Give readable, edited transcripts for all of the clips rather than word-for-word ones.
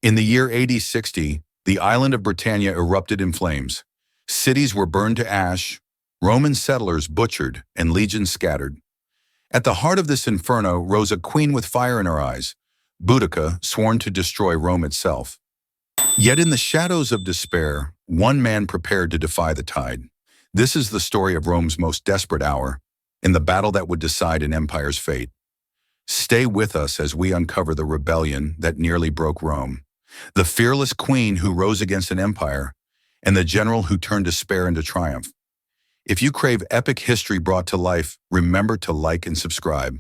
In the year AD 60, the island of Britannia erupted in flames. Cities were burned to ash, Roman settlers butchered, and legions scattered. At the heart of this inferno rose a queen with fire in her eyes, Boudica, sworn to destroy Rome itself. Yet in the shadows of despair, one man prepared to defy the tide. This is the story of Rome's most desperate hour, in the battle that would decide an empire's fate. Stay with us as we uncover the rebellion that nearly broke Rome, the fearless queen who rose against an empire, and the general who turned despair into triumph. If you crave epic history brought to life, remember to like and subscribe.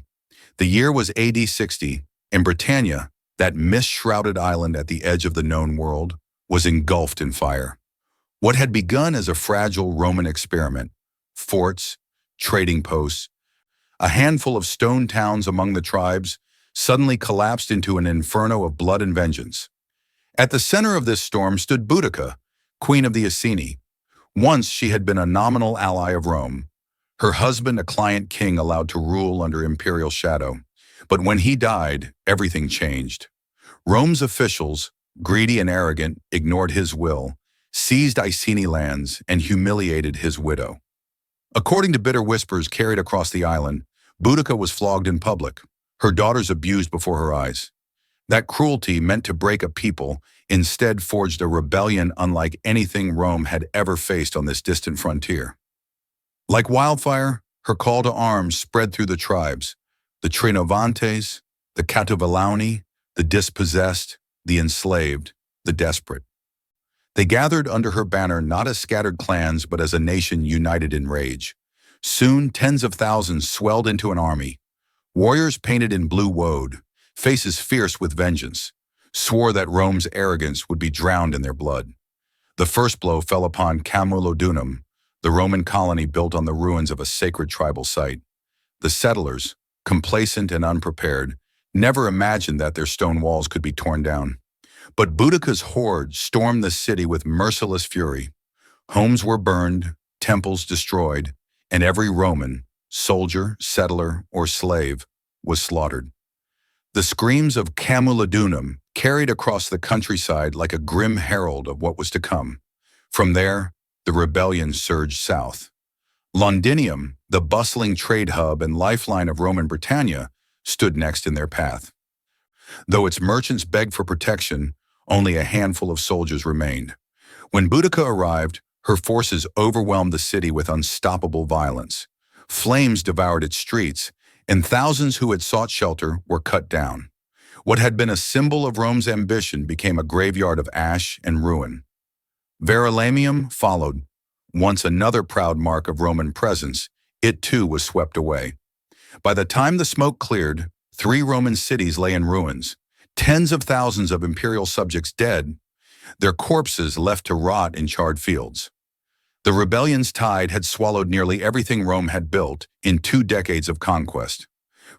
The year was AD 60, and Britannia, that mist-shrouded island at the edge of the known world, was engulfed in fire. What had begun as a fragile Roman experiment, forts, trading posts, a handful of stone towns among the tribes, suddenly collapsed into an inferno of blood and vengeance. At the center of this storm stood Boudica, queen of the Iceni. Once she had been a nominal ally of Rome, her husband a client king allowed to rule under imperial shadow. But when he died, everything changed. Rome's officials, greedy and arrogant, ignored his will, seized Iceni lands, and humiliated his widow. According to bitter whispers carried across the island, Boudica was flogged in public, her daughters abused before her eyes. That cruelty, meant to break a people, instead forged a rebellion unlike anything Rome had ever faced on this distant frontier. Like wildfire, her call to arms spread through the tribes, the Trinovantes, the Catuvellauni, the dispossessed, the enslaved, the desperate. They gathered under her banner not as scattered clans but as a nation united in rage. Soon tens of thousands swelled into an army. Warriors painted in blue woad, faces fierce with vengeance, swore that Rome's arrogance would be drowned in their blood. The first blow fell upon Camulodunum, the Roman colony built on the ruins of a sacred tribal site. The settlers, complacent and unprepared, never imagined that their stone walls could be torn down. But Boudica's horde stormed the city with merciless fury. Homes were burned, temples destroyed, and every Roman, soldier, settler, or slave, was slaughtered. The screams of Camulodunum carried across the countryside like a grim herald of what was to come. From there, the rebellion surged south. Londinium, the bustling trade hub and lifeline of Roman Britannia, stood next in their path. Though its merchants begged for protection, only a handful of soldiers remained. When Boudica arrived, her forces overwhelmed the city with unstoppable violence. Flames devoured its streets, and thousands who had sought shelter were cut down. What had been a symbol of Rome's ambition became a graveyard of ash and ruin. Verulamium followed. Once another proud mark of Roman presence, it too was swept away. By the time the smoke cleared, 3 Roman cities lay in ruins, tens of thousands of imperial subjects dead, their corpses left to rot in charred fields. The rebellion's tide had swallowed nearly everything Rome had built in 2 decades of conquest.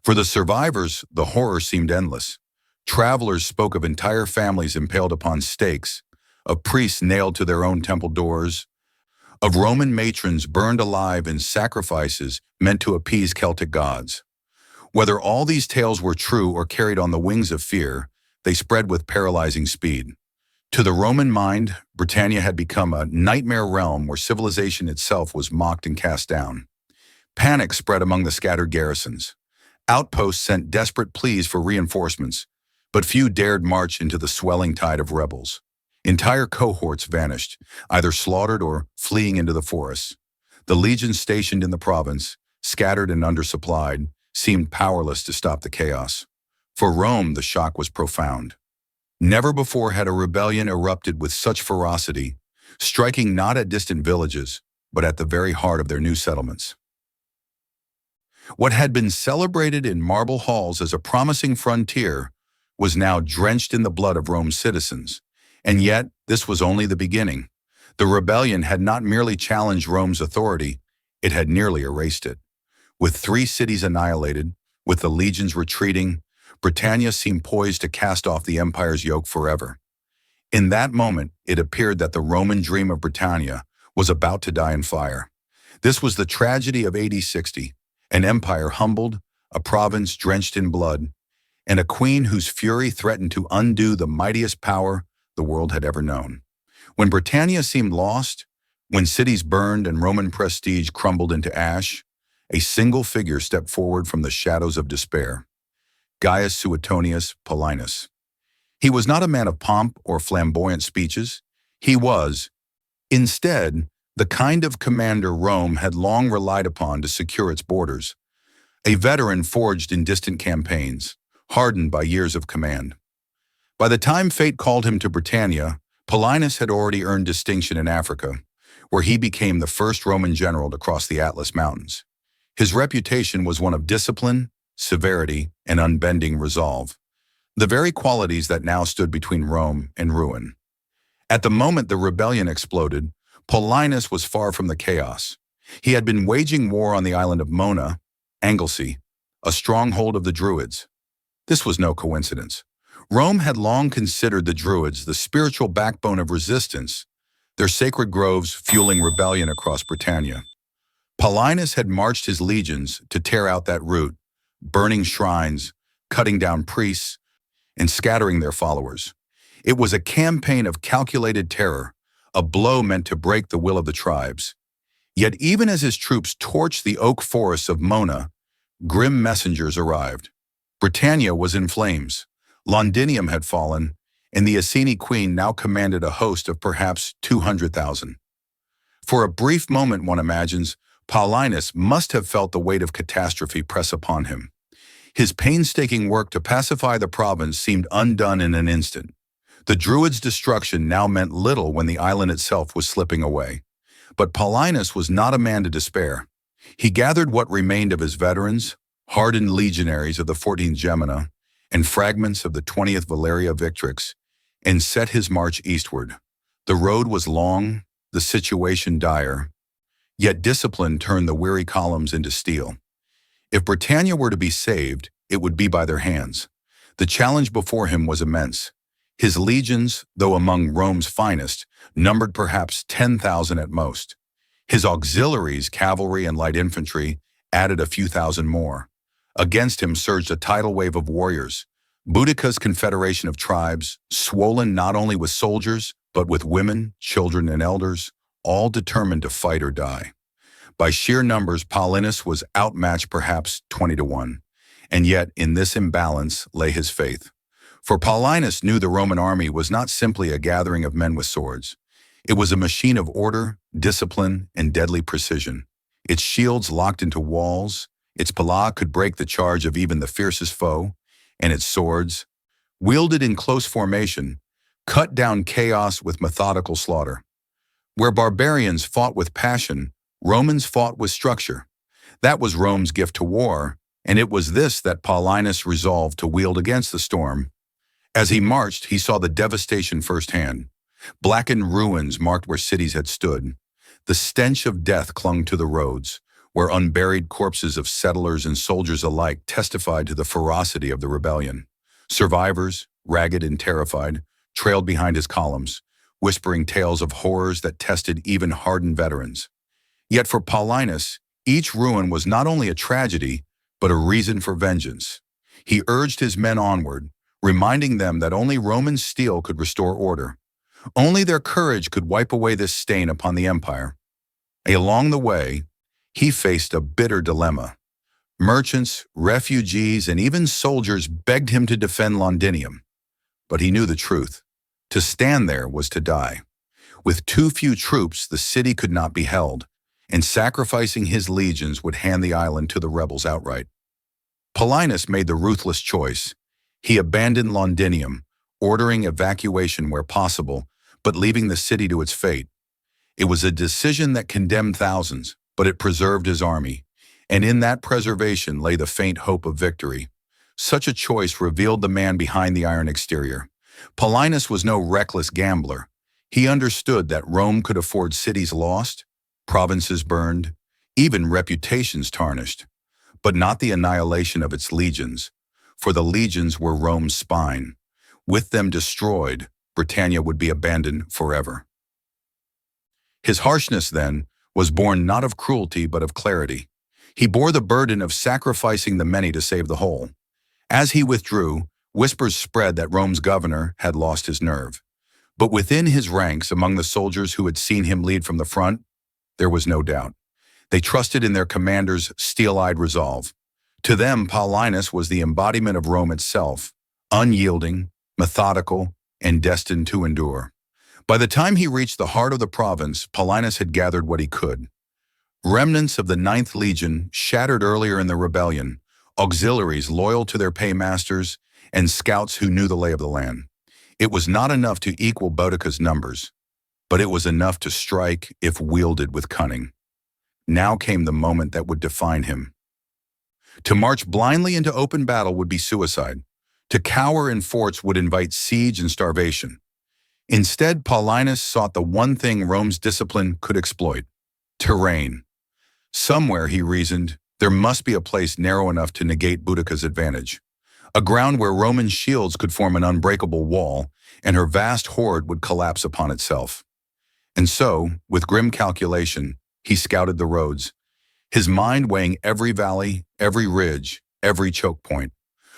For the survivors, the horror seemed endless. Travelers spoke of entire families impaled upon stakes, of priests nailed to their own temple doors, of Roman matrons burned alive in sacrifices meant to appease Celtic gods. Whether all these tales were true or carried on the wings of fear, they spread with paralyzing speed. To the Roman mind, Britannia had become a nightmare realm where civilization itself was mocked and cast down. Panic spread among the scattered garrisons. Outposts sent desperate pleas for reinforcements, but few dared march into the swelling tide of rebels. Entire cohorts vanished, either slaughtered or fleeing into the forests. The legions stationed in the province, scattered and undersupplied, seemed powerless to stop the chaos. For Rome, the shock was profound. Never before had a rebellion erupted with such ferocity, striking not at distant villages, but at the very heart of their new settlements. What had been celebrated in marble halls as a promising frontier was now drenched in the blood of Rome's citizens. And yet, this was only the beginning. The rebellion had not merely challenged Rome's authority, it had nearly erased it. With 3 cities annihilated, with the legions retreating, Britannia seemed poised to cast off the empire's yoke forever. In that moment, it appeared that the Roman dream of Britannia was about to die in fire. This was the tragedy of AD 60, an empire humbled, a province drenched in blood, and a queen whose fury threatened to undo the mightiest power the world had ever known. When Britannia seemed lost, when cities burned and Roman prestige crumbled into ash, a single figure stepped forward from the shadows of despair: Gaius Suetonius Paulinus. He was not a man of pomp or flamboyant speeches. He was, instead, the kind of commander Rome had long relied upon to secure its borders, a veteran forged in distant campaigns, hardened by years of command. By the time fate called him to Britannia, Paulinus had already earned distinction in Africa, where he became the first Roman general to cross the Atlas Mountains. His reputation was one of discipline, severity, and unbending resolve, the very qualities that now stood between Rome and ruin. At the moment the rebellion exploded, Paulinus was far from the chaos. He had been waging war on the island of Mona, Anglesey, a stronghold of the druids. This was no coincidence. Rome had long considered the druids the spiritual backbone of resistance, their sacred groves fueling rebellion across Britannia. Paulinus had marched his legions to tear out that root, burning shrines, cutting down priests, and scattering their followers. It was a campaign of calculated terror, a blow meant to break the will of the tribes. Yet even as his troops torched the oak forests of Mona, grim messengers arrived. Britannia was in flames. Londinium had fallen, and the Iceni queen now commanded a host of perhaps 200,000. For a brief moment, one imagines, Paulinus must have felt the weight of catastrophe press upon him. His painstaking work to pacify the province seemed undone in an instant. The Druids' destruction now meant little when the island itself was slipping away. But Paulinus was not a man to despair. He gathered what remained of his veterans, hardened legionaries of the 14th Gemina, and fragments of the 20th Valeria Victrix, and set his march eastward. The road was long, the situation dire, yet discipline turned the weary columns into steel. If Britannia were to be saved, it would be by their hands. The challenge before him was immense. His legions, though among Rome's finest, numbered perhaps 10,000 at most. His auxiliaries, cavalry and light infantry, added a few thousand more. Against him surged a tidal wave of warriors, Boudica's confederation of tribes, swollen not only with soldiers, but with women, children, and elders, all determined to fight or die. By sheer numbers, Paulinus was outmatched perhaps 20-1, and yet in this imbalance lay his faith. For Paulinus knew the Roman army was not simply a gathering of men with swords. It was a machine of order, discipline, and deadly precision. Its shields locked into walls, its pala could break the charge of even the fiercest foe, and its swords, wielded in close formation, cut down chaos with methodical slaughter. Where barbarians fought with passion, Romans fought with structure. That was Rome's gift to war, and it was this that Paulinus resolved to wield against the storm. As he marched, he saw the devastation firsthand. Blackened ruins marked where cities had stood. The stench of death clung to the roads, where unburied corpses of settlers and soldiers alike testified to the ferocity of the rebellion. Survivors, ragged and terrified, trailed behind his columns, whispering tales of horrors that tested even hardened veterans. Yet for Paulinus, each ruin was not only a tragedy, but a reason for vengeance. He urged his men onward, reminding them that only Roman steel could restore order. Only their courage could wipe away this stain upon the empire. Along the way, he faced a bitter dilemma. Merchants, refugees, and even soldiers begged him to defend Londinium. But he knew the truth. To stand there was to die. With too few troops, the city could not be held, and sacrificing his legions would hand the island to the rebels outright. Paulinus made the ruthless choice. He abandoned Londinium, ordering evacuation where possible, but leaving the city to its fate. It was a decision that condemned thousands, but it preserved his army, and in that preservation lay the faint hope of victory. Such a choice revealed the man behind the iron exterior. Paulinus was no reckless gambler. He understood that Rome could afford cities lost, provinces burned, even reputations tarnished, but not the annihilation of its legions, for the legions were Rome's spine. With them destroyed, Britannia would be abandoned forever. His harshness, then, was born not of cruelty but of clarity. He bore the burden of sacrificing the many to save the whole. As he withdrew, whispers spread that Rome's governor had lost his nerve. But within his ranks, among the soldiers who had seen him lead from the front, there was no doubt. They trusted in their commander's steel-eyed resolve. To them, Paulinus was the embodiment of Rome itself, unyielding, methodical, and destined to endure. By the time he reached the heart of the province, Paulinus had gathered what he could. Remnants of the 9th Legion, shattered earlier in the rebellion, auxiliaries loyal to their paymasters, and scouts who knew the lay of the land. It was not enough to equal Boudica's numbers, but it was enough to strike if wielded with cunning. Now came the moment that would define him. To march blindly into open battle would be suicide. To cower in forts would invite siege and starvation. Instead, Paulinus sought the one thing Rome's discipline could exploit: terrain. Somewhere, he reasoned, there must be a place narrow enough to negate Boudica's advantage. A ground where Roman shields could form an unbreakable wall, and her vast horde would collapse upon itself. And so, with grim calculation, he scouted the roads, his mind weighing every valley, every ridge, every choke point.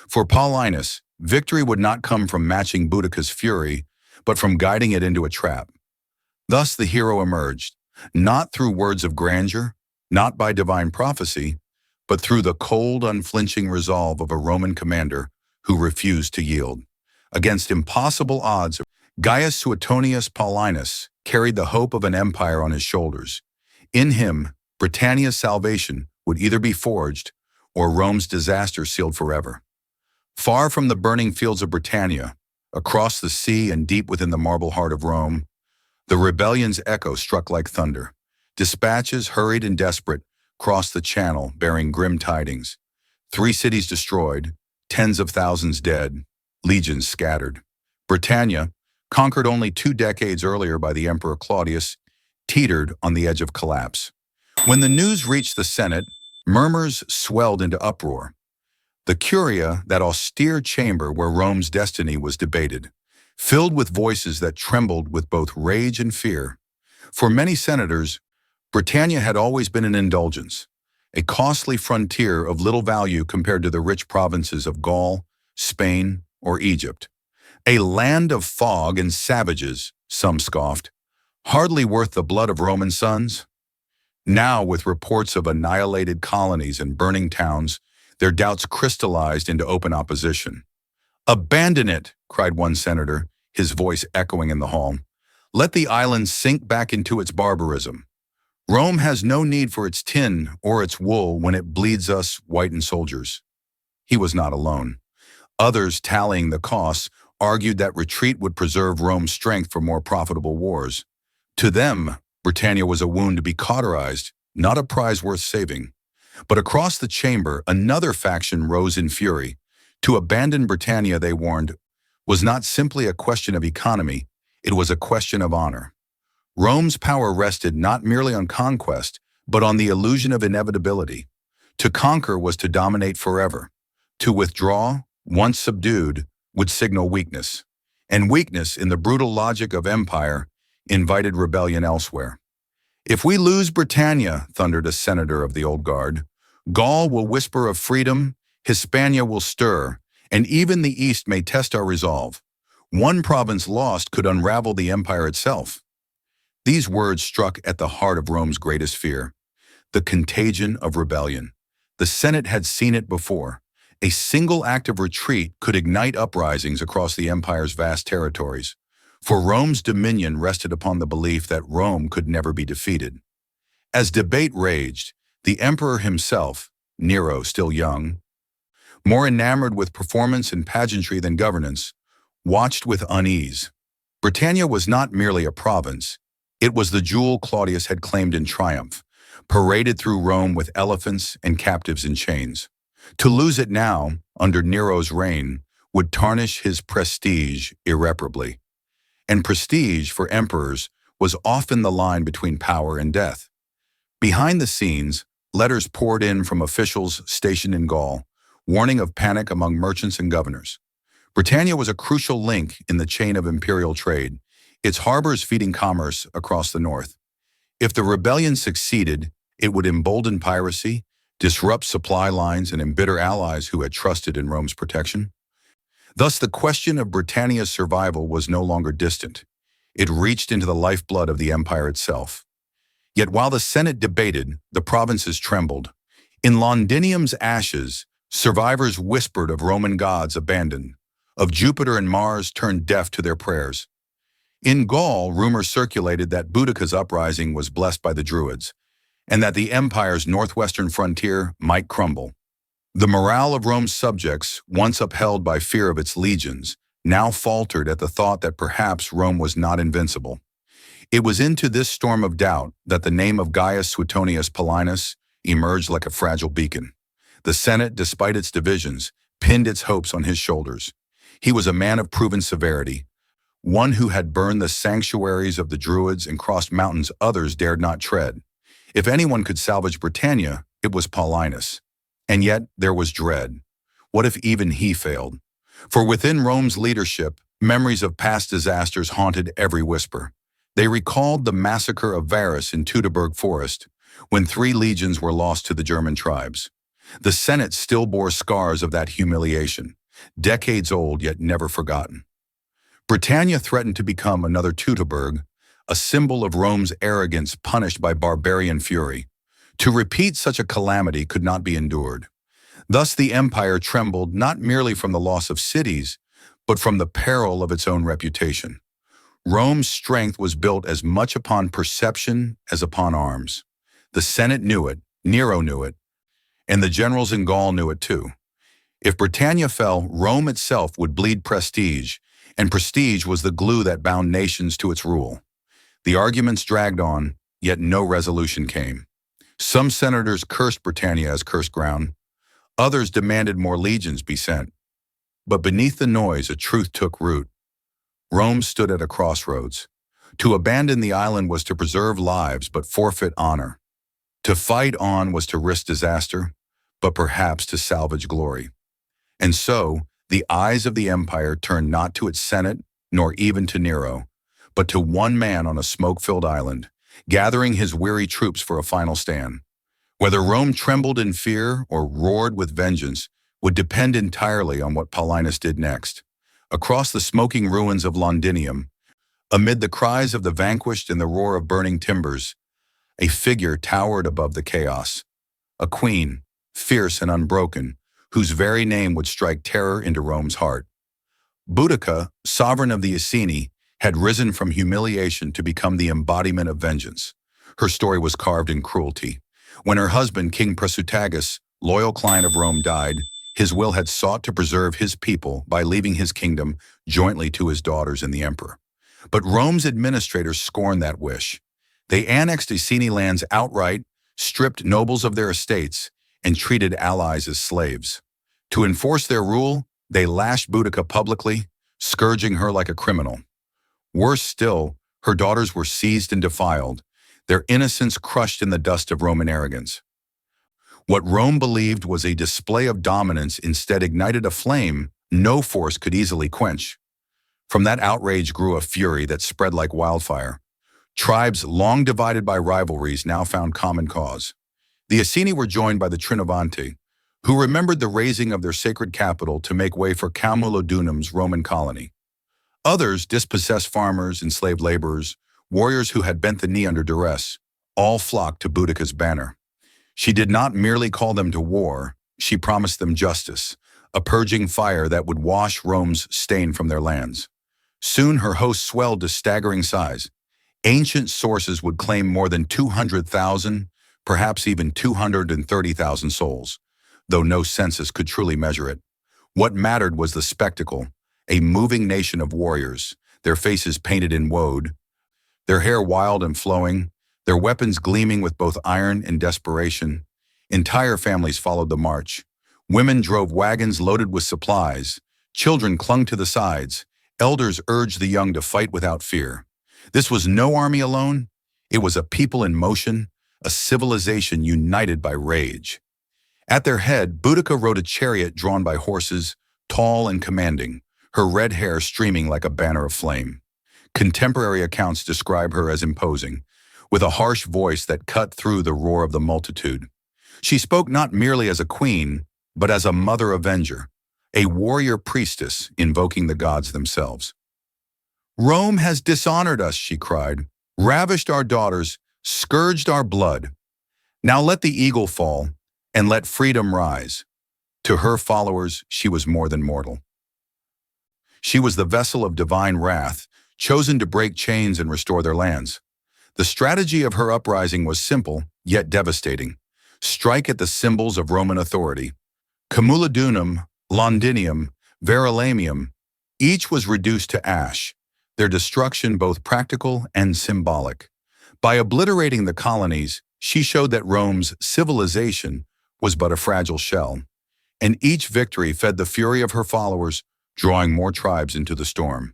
For Paulinus, victory would not come from matching Boudica's fury, but from guiding it into a trap. Thus the hero emerged, not through words of grandeur, not by divine prophecy, but through the cold, unflinching resolve of a Roman commander who refused to yield. Against impossible odds, Gaius Suetonius Paulinus carried the hope of an empire on his shoulders. In him, Britannia's salvation would either be forged or Rome's disaster sealed forever. Far from the burning fields of Britannia, across the sea and deep within the marble heart of Rome, the rebellion's echo struck like thunder. Dispatches, hurried and desperate, crossed the channel bearing grim tidings. 3 cities destroyed, tens of thousands dead, legions scattered. Britannia, conquered only 2 decades earlier by the Emperor Claudius, teetered on the edge of collapse. When the news reached the Senate, murmurs swelled into uproar. The Curia, that austere chamber where Rome's destiny was debated, filled with voices that trembled with both rage and fear. For many senators, Britannia had always been an indulgence, a costly frontier of little value compared to the rich provinces of Gaul, Spain, or Egypt. A land of fog and savages, some scoffed, hardly worth the blood of Roman sons. Now, with reports of annihilated colonies and burning towns, their doubts crystallized into open opposition. "Abandon it," cried one senator, his voice echoing in the hall. "Let the island sink back into its barbarism. Rome has no need for its tin or its wool when it bleeds us whitened soldiers." He was not alone. Others, tallying the costs, argued that retreat would preserve Rome's strength for more profitable wars. To them, Britannia was a wound to be cauterized, not a prize worth saving. But across the chamber, another faction rose in fury. To abandon Britannia, they warned, was not simply a question of economy, it was a question of honor. Rome's power rested not merely on conquest, but on the illusion of inevitability. To conquer was to dominate forever. To withdraw, once subdued, would signal weakness. And weakness, in the brutal logic of empire, invited rebellion elsewhere. "If we lose Britannia," thundered a senator of the old guard, "Gaul will whisper of freedom, Hispania will stir, and even the East may test our resolve. One province lost could unravel the empire itself." These words struck at the heart of Rome's greatest fear, the contagion of rebellion. The Senate had seen it before. A single act of retreat could ignite uprisings across the empire's vast territories, for Rome's dominion rested upon the belief that Rome could never be defeated. As debate raged, the emperor himself, Nero still young, more enamored with performance and pageantry than governance, watched with unease. Britannia was not merely a province. It was the jewel Claudius had claimed in triumph, paraded through Rome with elephants and captives in chains. To lose it now, under Nero's reign, would tarnish his prestige irreparably. And prestige, for emperors, was often the line between power and death. Behind the scenes, letters poured in from officials stationed in Gaul, warning of panic among merchants and governors. Britannia was a crucial link in the chain of imperial trade, its harbors feeding commerce across the north. If the rebellion succeeded, it would embolden piracy, disrupt supply lines, and embitter allies who had trusted in Rome's protection. Thus, the question of Britannia's survival was no longer distant. It reached into the lifeblood of the empire itself. Yet while the Senate debated, the provinces trembled. In Londinium's ashes, survivors whispered of Roman gods abandoned, of Jupiter and Mars turned deaf to their prayers. In Gaul, rumors circulated that Boudica's uprising was blessed by the druids, and that the empire's northwestern frontier might crumble. The morale of Rome's subjects, once upheld by fear of its legions, now faltered at the thought that perhaps Rome was not invincible. It was into this storm of doubt that the name of Gaius Suetonius Paulinus emerged like a fragile beacon. The Senate, despite its divisions, pinned its hopes on his shoulders. He was a man of proven severity, one who had burned the sanctuaries of the druids and crossed mountains others dared not tread. If anyone could salvage Britannia, it was Paulinus. And yet there was dread. What if even he failed? For within Rome's leadership, memories of past disasters haunted every whisper. They recalled the massacre of Varus in Teutoburg Forest, when 3 legions were lost to the German tribes. The Senate still bore scars of that humiliation, decades old yet never forgotten. Britannia threatened to become another Teutoburg, a symbol of Rome's arrogance punished by barbarian fury. To repeat such a calamity could not be endured. Thus the empire trembled not merely from the loss of cities, but from the peril of its own reputation. Rome's strength was built as much upon perception as upon arms. The Senate knew it, Nero knew it, and the generals in Gaul knew it too. If Britannia fell, Rome itself would bleed prestige, and prestige was the glue that bound nations to its rule. The arguments dragged on, yet no resolution came. Some senators cursed Britannia as cursed ground. Others demanded more legions be sent. But beneath the noise, a truth took root. Rome stood at a crossroads. To abandon the island was to preserve lives but forfeit honor. To fight on was to risk disaster, but perhaps to salvage glory. And so, the eyes of the empire turned not to its Senate, nor even to Nero, but to one man on a smoke-filled island, gathering his weary troops for a final stand. Whether Rome trembled in fear or roared with vengeance would depend entirely on what Paulinus did next. Across the smoking ruins of Londinium, amid the cries of the vanquished and the roar of burning timbers, a figure towered above the chaos. A queen, fierce and unbroken, whose very name would strike terror into Rome's heart. Boudica, sovereign of the Iceni, had risen from humiliation to become the embodiment of vengeance. Her story was carved in cruelty. When her husband, King Prasutagus, loyal client of Rome, died, his will had sought to preserve his people by leaving his kingdom jointly to his daughters and the emperor. But Rome's administrators scorned that wish. They annexed Iceni lands outright, stripped nobles of their estates, and treated allies as slaves. To enforce their rule, they lashed Boudica publicly, scourging her like a criminal. Worse still, her daughters were seized and defiled, their innocence crushed in the dust of Roman arrogance. What Rome believed was a display of dominance instead ignited a flame no force could easily quench. From that outrage grew a fury that spread like wildfire. Tribes long divided by rivalries now found common cause. The Iceni were joined by the Trinovanti, who remembered the razing of their sacred capital to make way for Camulodunum's Roman colony. Others, dispossessed farmers, enslaved laborers, warriors who had bent the knee under duress, all flocked to Boudica's banner. She did not merely call them to war, she promised them justice, a purging fire that would wash Rome's stain from their lands. Soon her host swelled to staggering size. Ancient sources would claim more than 200,000, perhaps even 230,000 souls, though no census could truly measure it. What mattered was the spectacle, a moving nation of warriors, their faces painted in woad, their hair wild and flowing, their weapons gleaming with both iron and desperation. Entire families followed the march. Women drove wagons loaded with supplies. Children clung to the sides. Elders urged the young to fight without fear. This was no army alone. It was a people in motion, a civilization united by rage. At their head, Boudica rode a chariot drawn by horses, tall and commanding, her red hair streaming like a banner of flame. Contemporary accounts describe her as imposing, with a harsh voice that cut through the roar of the multitude. She spoke not merely as a queen, but as a mother avenger, a warrior priestess invoking the gods themselves. "Rome has dishonored us," she cried, "ravished our daughters, scourged our blood. Now let the eagle fall, and let freedom rise." To her followers, she was more than mortal. She was the vessel of divine wrath, chosen to break chains and restore their lands. The strategy of her uprising was simple, yet devastating. Strike at the symbols of Roman authority. Camulodunum, Londinium, Verulamium, each was reduced to ash, their destruction both practical and symbolic. By obliterating the colonies, she showed that Rome's civilization was but a fragile shell, and each victory fed the fury of her followers, drawing more tribes into the storm.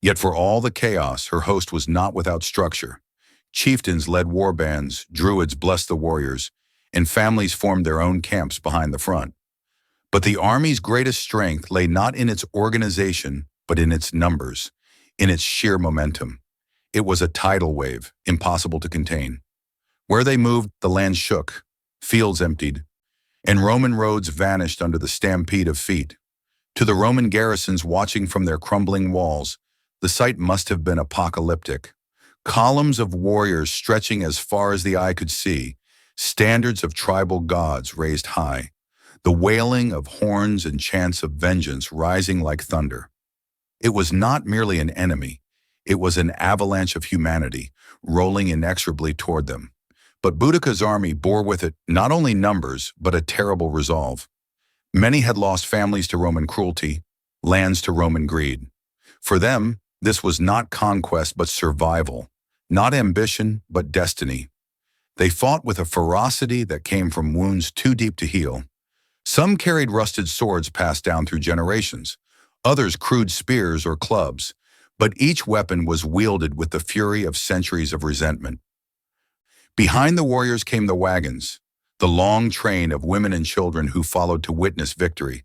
Yet for all the chaos, her host was not without structure. Chieftains led war bands, druids blessed the warriors, and families formed their own camps behind the front. But the army's greatest strength lay not in its organization, but in its numbers, in its sheer momentum. It was a tidal wave, impossible to contain. Where they moved, the land shook, fields emptied, and Roman roads vanished under the stampede of feet. To the Roman garrisons watching from their crumbling walls, the sight must have been apocalyptic. Columns of warriors stretching as far as the eye could see, standards of tribal gods raised high, the wailing of horns and chants of vengeance rising like thunder. It was not merely an enemy, it was an avalanche of humanity, rolling inexorably toward them. But Boudica's army bore with it not only numbers, but a terrible resolve. Many had lost families to Roman cruelty, lands to Roman greed. For them, this was not conquest but survival, not ambition but destiny. They fought with a ferocity that came from wounds too deep to heal. Some carried rusted swords passed down through generations, others crude spears or clubs, but each weapon was wielded with the fury of centuries of resentment. Behind the warriors came the wagons, the long train of women and children who followed to witness victory.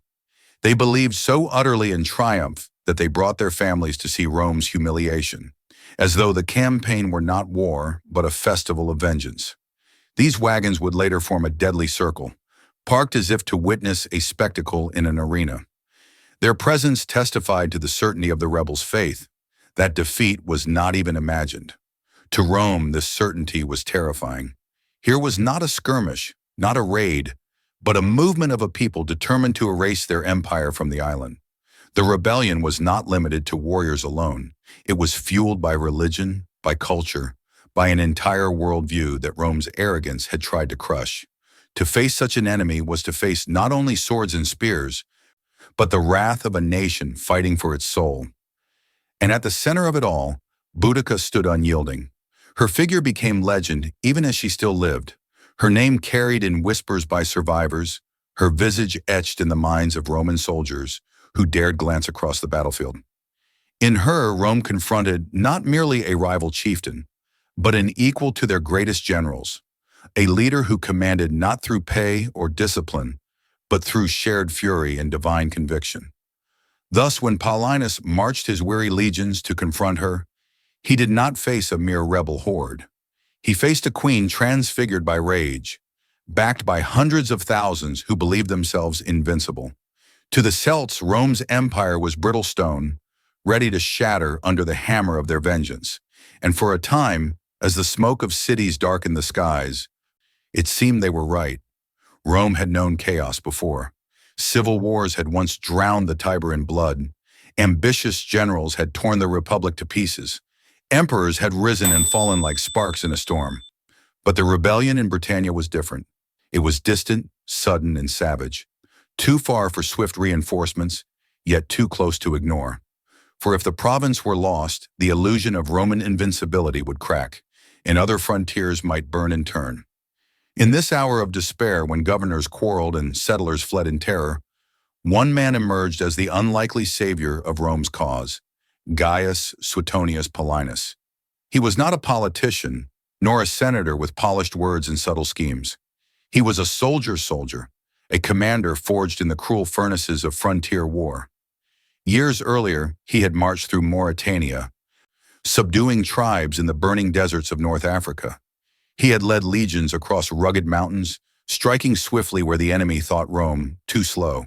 They believed so utterly in triumph that they brought their families to see Rome's humiliation, as though the campaign were not war, but a festival of vengeance. These wagons would later form a deadly circle, parked as if to witness a spectacle in an arena. Their presence testified to the certainty of the rebels' faith, that defeat was not even imagined. To Rome, this certainty was terrifying. Here was not a skirmish, not a raid, but a movement of a people determined to erase their empire from the island. The rebellion was not limited to warriors alone. It was fueled by religion, by culture, by an entire worldview that Rome's arrogance had tried to crush. To face such an enemy was to face not only swords and spears, but the wrath of a nation fighting for its soul. And at the center of it all, Boudica stood unyielding. Her figure became legend even as she still lived, her name carried in whispers by survivors, her visage etched in the minds of Roman soldiers who dared glance across the battlefield. In her, Rome confronted not merely a rival chieftain, but an equal to their greatest generals, a leader who commanded not through pay or discipline, but through shared fury and divine conviction. Thus, when Paulinus marched his weary legions to confront her, he did not face a mere rebel horde. He faced a queen transfigured by rage, backed by hundreds of thousands who believed themselves invincible. To the Celts, Rome's empire was brittle stone, ready to shatter under the hammer of their vengeance. And for a time, as the smoke of cities darkened the skies, it seemed they were right. Rome had known chaos before. Civil wars had once drowned the Tiber in blood. Ambitious generals had torn the republic to pieces. Emperors had risen and fallen like sparks in a storm. But the rebellion in Britannia was different. It was distant, sudden, and savage. Too far for swift reinforcements, yet too close to ignore. For if the province were lost, the illusion of Roman invincibility would crack, and other frontiers might burn in turn. In this hour of despair, when governors quarreled and settlers fled in terror, one man emerged as the unlikely savior of Rome's cause, Gaius Suetonius Paulinus. He was not a politician, nor a senator with polished words and subtle schemes. He was a soldier, a commander forged in the cruel furnaces of frontier war. Years earlier, he had marched through Mauritania, subduing tribes in the burning deserts of North Africa. He had led legions across rugged mountains, striking swiftly where the enemy thought Rome too slow.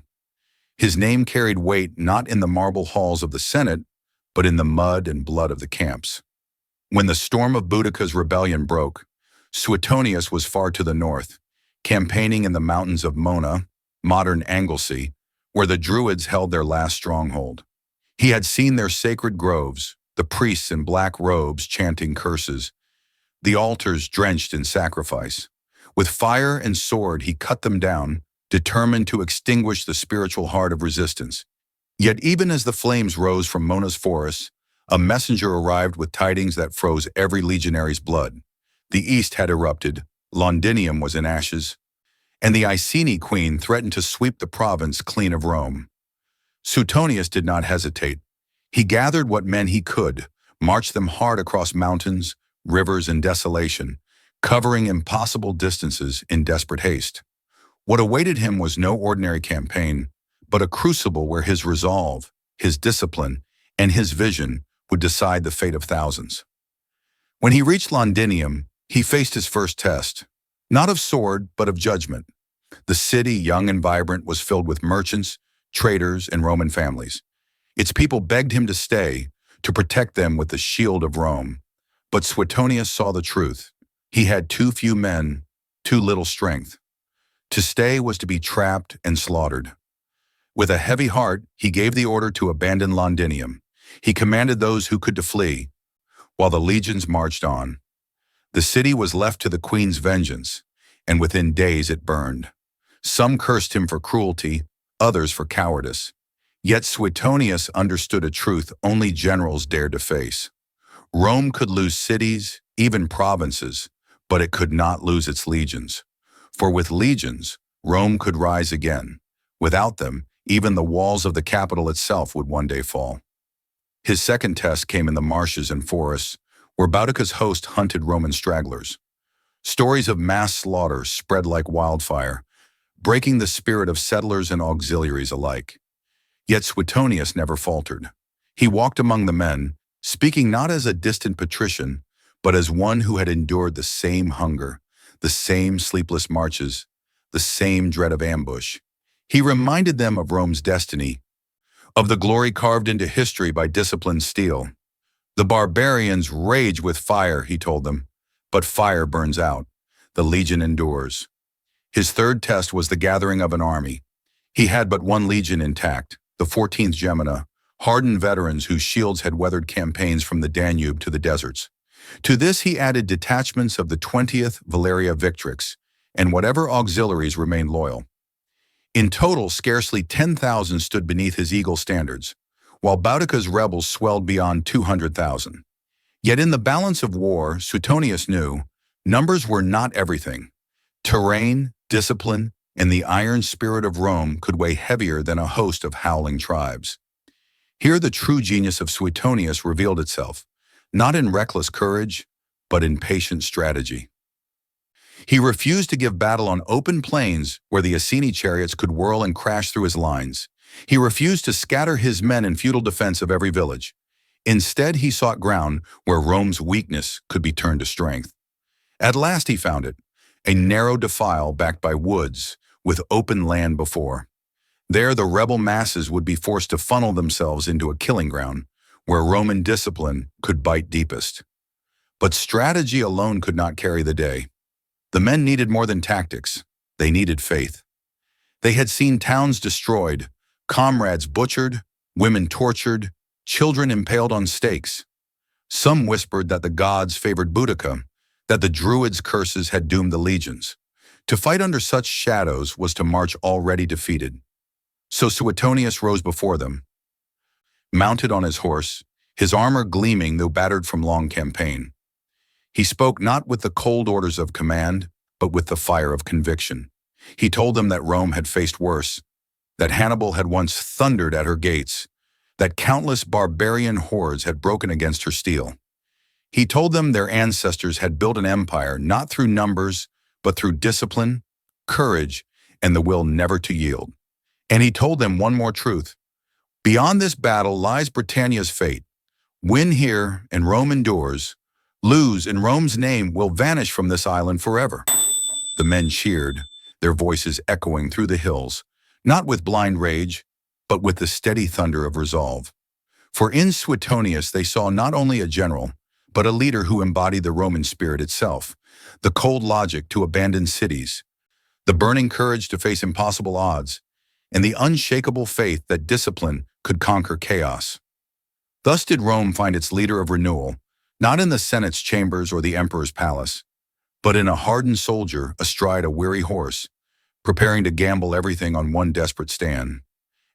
His name carried weight not in the marble halls of the Senate, but in the mud and blood of the camps. When the storm of Boudica's rebellion broke, Suetonius was far to the north, campaigning in the mountains of Mona, modern Anglesey, where the druids held their last stronghold. He had seen their sacred groves, the priests in black robes chanting curses, the altars drenched in sacrifice. With fire and sword he cut them down, determined to extinguish the spiritual heart of resistance. Yet even as the flames rose from Mona's forests, a messenger arrived with tidings that froze every legionary's blood. The east had erupted, Londinium was in ashes, and the Iceni queen threatened to sweep the province clean of Rome. Suetonius did not hesitate. He gathered what men he could, marched them hard across mountains, rivers, and desolation, covering impossible distances in desperate haste. What awaited him was no ordinary campaign, but a crucible where his resolve, his discipline, and his vision would decide the fate of thousands. When he reached Londinium, he faced his first test, not of sword, but of judgment. The city, young and vibrant, was filled with merchants, traders, and Roman families. Its people begged him to stay, to protect them with the shield of Rome. But Suetonius saw the truth. He had too few men, too little strength. To stay was to be trapped and slaughtered. With a heavy heart, he gave the order to abandon Londinium. He commanded those who could to flee, while the legions marched on. The city was left to the queen's vengeance, and within days it burned. Some cursed him for cruelty, others for cowardice. Yet Suetonius understood a truth only generals dared to face. Rome could lose cities, even provinces, but it could not lose its legions. For with legions, Rome could rise again. Without them, even the walls of the capital itself would one day fall. His second test came in the marshes and forests, where Boudica's host hunted Roman stragglers. Stories of mass slaughter spread like wildfire, breaking the spirit of settlers and auxiliaries alike. Yet Suetonius never faltered. He walked among the men, speaking not as a distant patrician, but as one who had endured the same hunger, the same sleepless marches, the same dread of ambush. He reminded them of Rome's destiny, of the glory carved into history by disciplined steel. The barbarians rage with fire, he told them, but fire burns out. The legion endures. His third test was the gathering of an army. He had but one legion intact, the 14th Gemina, hardened veterans whose shields had weathered campaigns from the Danube to the deserts. To this he added detachments of the 20th Valeria Victrix, and whatever auxiliaries remained loyal. In total, scarcely 10,000 stood beneath his eagle standards, while Boudica's rebels swelled beyond 200,000. Yet in the balance of war, Suetonius knew, numbers were not everything. Terrain, discipline, and the iron spirit of Rome could weigh heavier than a host of howling tribes. Here the true genius of Suetonius revealed itself, not in reckless courage, but in patient strategy. He refused to give battle on open plains where the Iceni chariots could whirl and crash through his lines. He refused to scatter his men in futile defense of every village. Instead, he sought ground where Rome's weakness could be turned to strength. At last he found it, a narrow defile backed by woods, with open land before. There the rebel masses would be forced to funnel themselves into a killing ground, where Roman discipline could bite deepest. But strategy alone could not carry the day. The men needed more than tactics. They needed faith. They had seen towns destroyed, comrades butchered, women tortured, children impaled on stakes. Some whispered that the gods favored Boudica, that the druids' curses had doomed the legions. To fight under such shadows was to march already defeated. So Suetonius rose before them, mounted on his horse, his armor gleaming though battered from long campaign. He spoke not with the cold orders of command, but with the fire of conviction. He told them that Rome had faced worse, that Hannibal had once thundered at her gates, that countless barbarian hordes had broken against her steel. He told them their ancestors had built an empire not through numbers, but through discipline, courage, and the will never to yield. And he told them one more truth. Beyond this battle lies Britannia's fate. Win here, and Rome endures. Lose, and Rome's name will vanish from this island forever. The men cheered. their voices echoing through the hills, not with blind rage, but with the steady thunder of resolve. For in Suetonius they saw not only a general, but a leader who embodied the Roman spirit itself, the cold logic to abandon cities, the burning courage to face impossible odds, and the unshakable faith that discipline could conquer chaos. Thus did Rome find its leader of renewal, not in the Senate's chambers or the emperor's palace, but in a hardened soldier astride a weary horse, preparing to gamble everything on one desperate stand.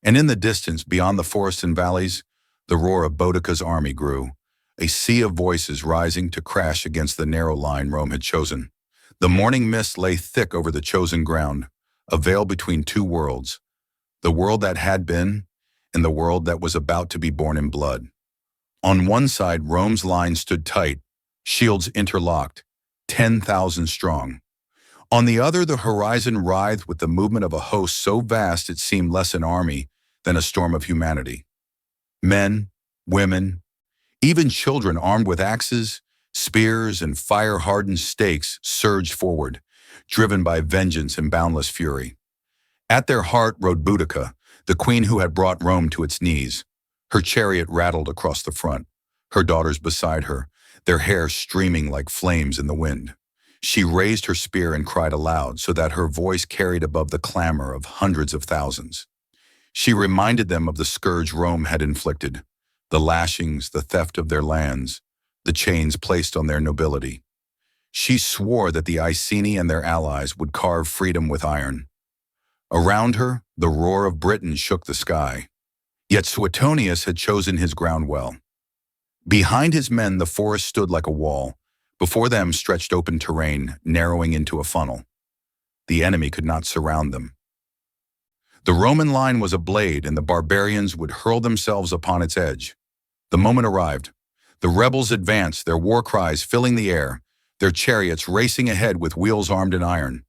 And in the distance, beyond the forests and valleys, the roar of Boudica's army grew, a sea of voices rising to crash against the narrow line Rome had chosen. The morning mist lay thick over the chosen ground, a veil between two worlds, the world that had been and the world that was about to be born in blood. On one side, Rome's line stood tight, shields interlocked, 10,000 strong. On the other, the horizon writhed with the movement of a host so vast it seemed less an army than a storm of humanity. Men, women, even children armed with axes, spears, and fire-hardened stakes surged forward, driven by vengeance and boundless fury. At their heart rode Boudica, the queen who had brought Rome to its knees. Her chariot rattled across the front, her daughters beside her, their hair streaming like flames in the wind. She raised her spear and cried aloud so that her voice carried above the clamor of hundreds of thousands. She reminded them of the scourge Rome had inflicted, the lashings, the theft of their lands, the chains placed on their nobility. She swore that the Iceni and their allies would carve freedom with iron. Around her, the roar of Britain shook the sky. Yet Suetonius had chosen his ground well. Behind his men, the forest stood like a wall. Before them stretched open terrain, narrowing into a funnel. The enemy could not surround them. The Roman line was a blade, and the barbarians would hurl themselves upon its edge. The moment arrived. The rebels advanced, their war cries filling the air, their chariots racing ahead with wheels armed in iron.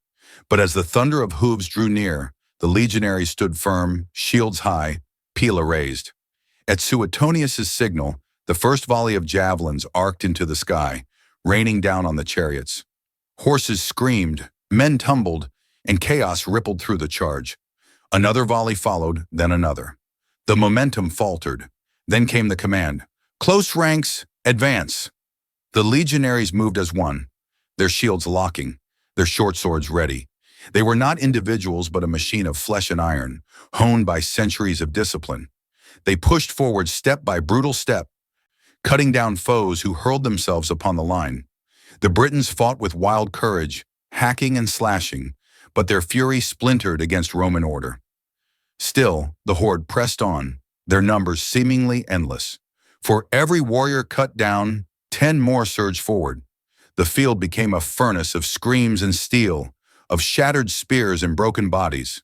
But as the thunder of hooves drew near, the legionaries stood firm, shields high, pila raised. At Suetonius's signal, the first volley of javelins arced into the sky, raining down on the chariots. Horses screamed, men tumbled, and chaos rippled through the charge. Another volley followed, then another. The momentum faltered. Then came the command, "Close ranks, advance." The legionaries moved as one, their shields locking, their short swords ready. They were not individuals but a machine of flesh and iron, honed by centuries of discipline. They pushed forward step by brutal step, cutting down foes who hurled themselves upon the line. The Britons fought with wild courage, hacking and slashing, but their fury splintered against Roman order. Still, the horde pressed on, their numbers seemingly endless. For every warrior cut down, 10 more surged forward. The field became a furnace of screams and steel, of shattered spears and broken bodies.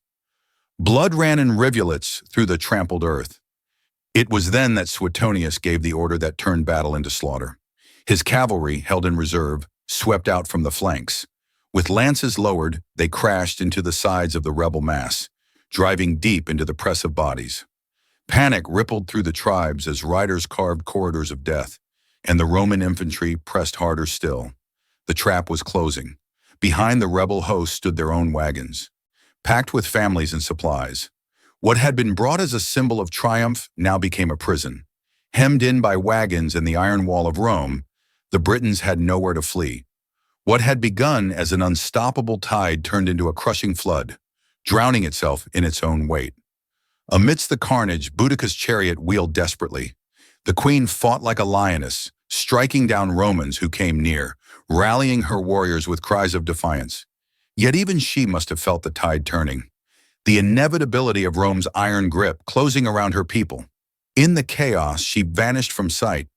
Blood ran in rivulets through the trampled earth. It was then that Suetonius gave the order that turned battle into slaughter. His cavalry, held in reserve, swept out from the flanks. With lances lowered, they crashed into the sides of the rebel mass, driving deep into the press of bodies. Panic rippled through the tribes as riders carved corridors of death, and the Roman infantry pressed harder still. The trap was closing. Behind the rebel host stood their own wagons, packed with families and supplies. What had been brought as a symbol of triumph now became a prison. Hemmed in by wagons and the iron wall of Rome, the Britons had nowhere to flee. What had begun as an unstoppable tide turned into a crushing flood, drowning itself in its own weight. Amidst the carnage, Boudica's chariot wheeled desperately. The queen fought like a lioness, striking down Romans who came near, rallying her warriors with cries of defiance. Yet even she must have felt the tide turning, the inevitability of Rome's iron grip closing around her people. In the chaos, she vanished from sight.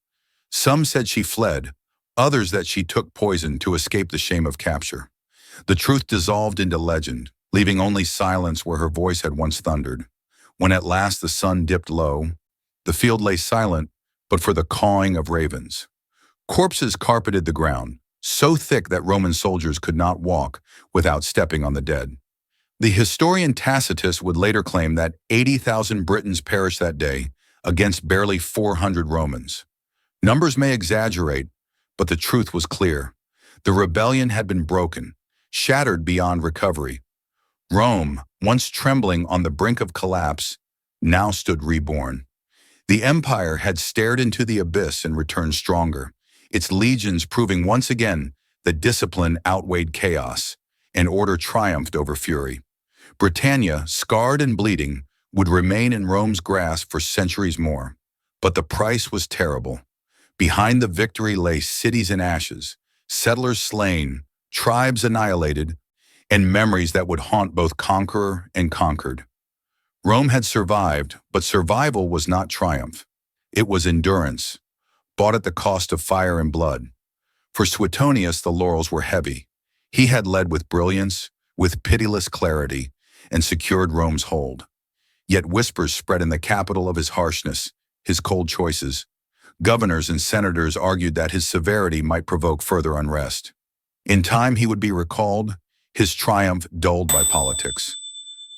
Some said she fled, others that she took poison to escape the shame of capture. The truth dissolved into legend, leaving only silence where her voice had once thundered. When at last the sun dipped low, the field lay silent, but for the cawing of ravens. Corpses carpeted the ground, so thick that Roman soldiers could not walk without stepping on the dead. The historian Tacitus would later claim that 80,000 Britons perished that day against barely 400 Romans. Numbers may exaggerate, but the truth was clear. The rebellion had been broken, shattered beyond recovery. Rome, once trembling on the brink of collapse, now stood reborn. The empire had stared into the abyss and returned stronger, its legions proving once again that discipline outweighed chaos, and order triumphed over fury. Britannia, scarred and bleeding, would remain in Rome's grasp for centuries more. But the price was terrible. Behind the victory lay cities in ashes, settlers slain, tribes annihilated, and memories that would haunt both conqueror and conquered. Rome had survived, but survival was not triumph. It was endurance, bought at the cost of fire and blood. For Suetonius, the laurels were heavy. He had led with brilliance, with pitiless clarity, and secured Rome's hold. Yet whispers spread in the capital of his harshness, his cold choices. Governors and senators argued that his severity might provoke further unrest. In time he would be recalled, his triumph dulled by politics.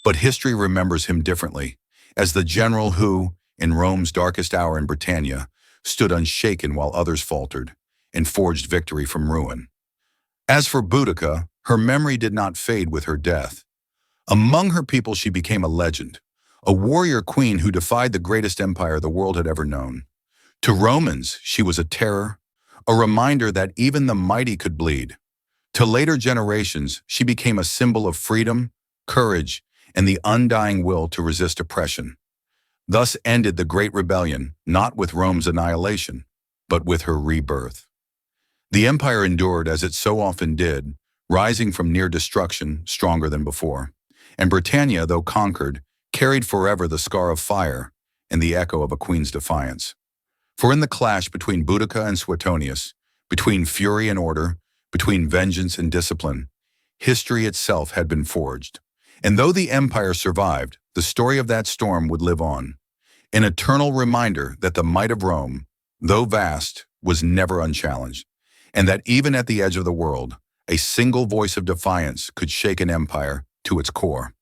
But history remembers him differently, as the general who, in Rome's darkest hour in Britannia, stood unshaken while others faltered, and forged victory from ruin. As for Boudica, her memory did not fade with her death. Among her people she became a legend, a warrior queen who defied the greatest empire the world had ever known. To Romans, she was a terror, a reminder that even the mighty could bleed. To later generations, she became a symbol of freedom, courage, and the undying will to resist oppression. Thus ended the Great Rebellion, not with Rome's annihilation, but with her rebirth. The empire endured as it so often did, rising from near destruction, stronger than before. And Britannia, though conquered, carried forever the scar of fire and the echo of a queen's defiance. For in the clash between Boudica and Suetonius, between fury and order, between vengeance and discipline, history itself had been forged. And though the empire survived, the story of that storm would live on, an eternal reminder that the might of Rome, though vast, was never unchallenged, and that even at the edge of the world, a single voice of defiance could shake an empire to its core.